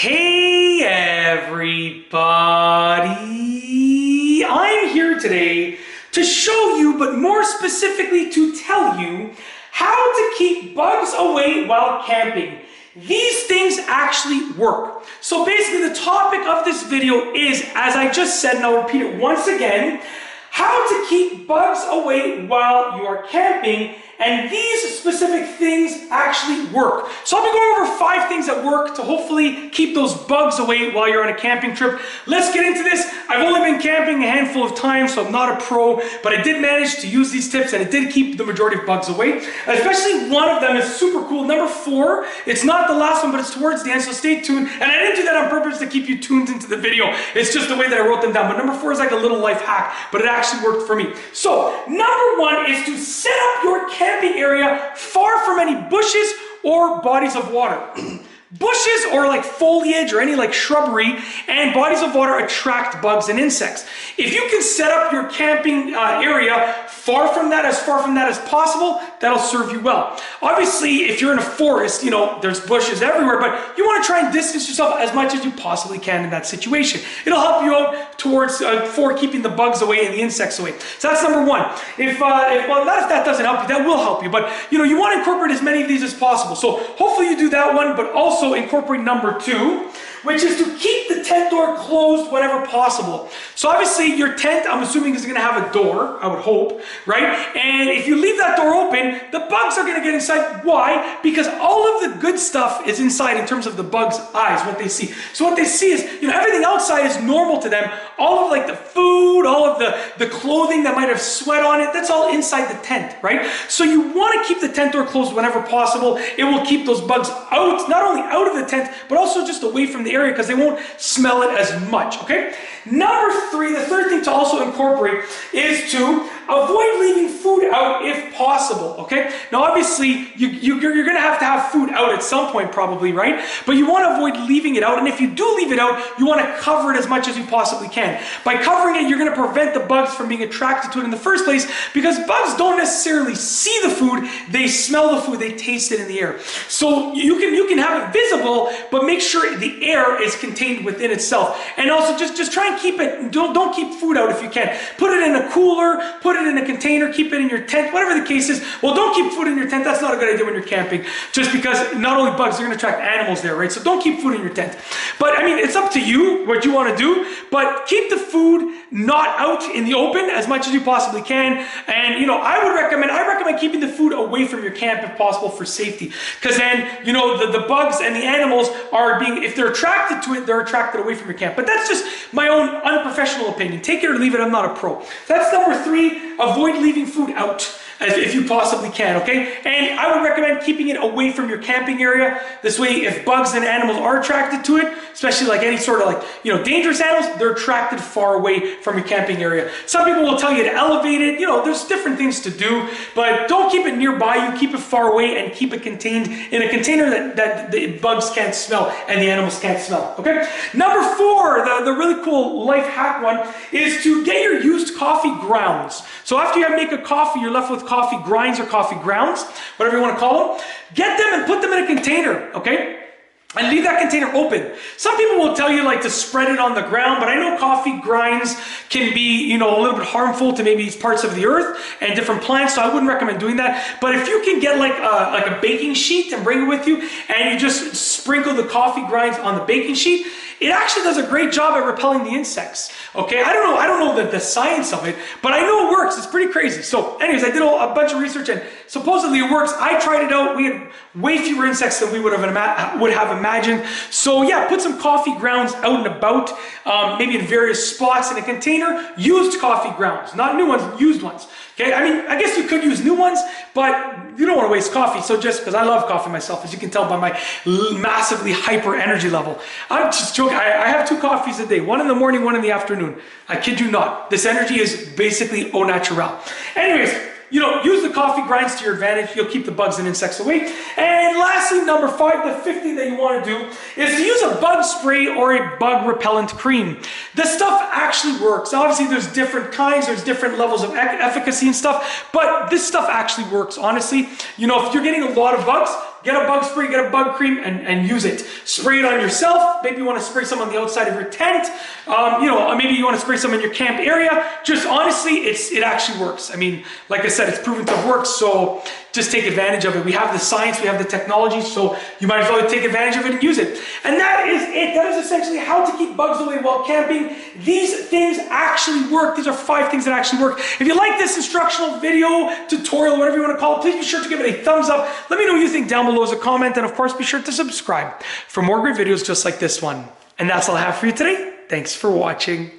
Hey everybody! I'm here today to show you, but more specifically to tell you, how to keep bugs away while camping. These things actually work. So basically the topic of this video is, as I just said, and I'll repeat it once again, how to keep bugs away while you are camping, and these specific things actually work. So I'll be going over 5 things that work to hopefully keep those bugs away while you're on a camping trip. Let's get into this. I've only been camping a handful of times, so I'm not a pro, but I did manage to use these tips and it did keep the majority of bugs away. Especially one of them is super cool. Number 4, it's not the last one, but it's towards the end, so stay tuned. And I didn't do that on purpose to keep you tuned into the video. It's just the way that I wrote them down. But number 4 is like a little life hack, but it actually worked for me. So number 1 is to set up your camping area far from any bushes or bodies of water. Bushes or like foliage or any like shrubbery and bodies of water attract bugs and insects. If you can set up your camping area far from that as possible, that'll serve you well. Obviously, if you're in a forest, you know, there's bushes everywhere, but you want to try and distance yourself as much as you possibly can in that situation. It'll help you out towards for keeping the bugs away and the insects away. So that's number 1. Well, not if that doesn't help you, that will help you, but you know, you want to incorporate as many of these as possible. So hopefully you do that one, but also incorporate number 2, which is to keep the tent door closed whenever possible. So obviously your tent, I'm assuming, is going to have a door, I would hope, right? And if you leave that door open, the bugs are going to get inside. Why? Because all of the good stuff is inside in terms of the bugs' eyes, what they see. So what they see is, you know, everything outside is normal to them. All of like the food, all of the clothing that might have sweat on it, that's all inside the tent, right? So you want to keep the tent door closed whenever possible. It will keep those bugs out, not only out of the tent, but also just away from the area because they won't smell it as much, okay? Number 3, the third thing to also incorporate is to avoid leaving food out if possible, okay? Now obviously you're going to have food out at some point probably, right? But you want to avoid leaving it out, and if you do leave it out, you want to cover it as much as you possibly can. By covering it, you're going to prevent the bugs from being attracted to it in the first place, because bugs don't necessarily see the food, they smell the food, they taste it in the air. So you can have it visible, but make sure the air is contained within itself. And also just try and keep it, don't keep food out if you can. Put it in a cooler, put it in a container, keep it in your tent, whatever the case is. Well, don't keep food in your tent. That's not a good idea when you're camping, just because not only bugs, they're going to attract animals there, right? So don't keep food in your tent. But I mean, it's up to you what you want to do, but keep the food not out in the open as much as you possibly can. And you know, I recommend keeping the food away from your camp if possible for safety, because then, you know, the bugs and the animals are being, if they're attracted to it, they're attracted away from your camp. But that's just my own unprofessional opinion. Take it or leave it. I'm not a pro. That's number 3. Avoid leaving food out if you possibly can, okay? And I would recommend keeping it away from your camping area. This way, if bugs and animals are attracted to it, especially like any sort of like, you know, dangerous animals, they're attracted far away from your camping area. Some people will tell you to elevate it. You know, there's different things to do, but don't keep it nearby you. Keep it far away and keep it contained in a container that the bugs can't smell and the animals can't smell, okay? Number 4, the really cool life hack one, is to get your used coffee grounds. So after you make a coffee, you're left with coffee grinds or coffee grounds, whatever you want to call them. Get them and put them in a container, okay? And leave that container open. Some people will tell you like to spread it on the ground, but I know coffee grinds can be, you know, a little bit harmful to maybe parts of the earth and different plants, so I wouldn't recommend doing that. But if you can get like a baking sheet and bring it with you, and you just sprinkle the coffee grinds on the baking sheet, it actually does a great job at repelling the insects. Okay, I don't know the science of it, but I know it works. It's pretty crazy. So anyways, I did a bunch of research and supposedly it works. I tried it out. We had way fewer insects than we would have imagined. So yeah, put some coffee grounds out and about, maybe in various spots in a container. Used coffee grounds, not new ones, used ones. Okay, I mean, I guess you could use new ones, but you don't want to waste coffee. So just because I love coffee myself, as you can tell by my massively hyper energy level. I'm just joking. I have 2 coffees a day, one in the morning, one in the afternoon. I kid you not. This energy is basically au naturel. Anyways, you know, use the coffee grinds to your advantage. You'll keep the bugs and insects away. And lastly, number 5, the 5th thing that you want to do is to use a bug spray or a bug repellent cream. This stuff actually works. Obviously, there's different kinds, there's different levels of efficacy and stuff, but this stuff actually works, honestly. You know, if you're getting a lot of bugs, get a bug spray, get a bug cream, and use it. Spray it on yourself. Maybe you want to spray some on the outside of your tent. Maybe you want to spray some in your camp area. Just honestly, it actually works. I mean, like I said, it's proven to work, so just take advantage of it. We have the science, we have the technology, so you might as well take advantage of it and use it. And that is it. That is essentially how to keep bugs away while camping. These things actually work. These are 5 things that actually work. If you like this instructional video, tutorial, whatever you want to call it, please be sure to give it a thumbs up. Let me know what you think down below as a comment, and of course, be sure to subscribe for more great videos just like this one. And that's all I have for you today. Thanks for watching.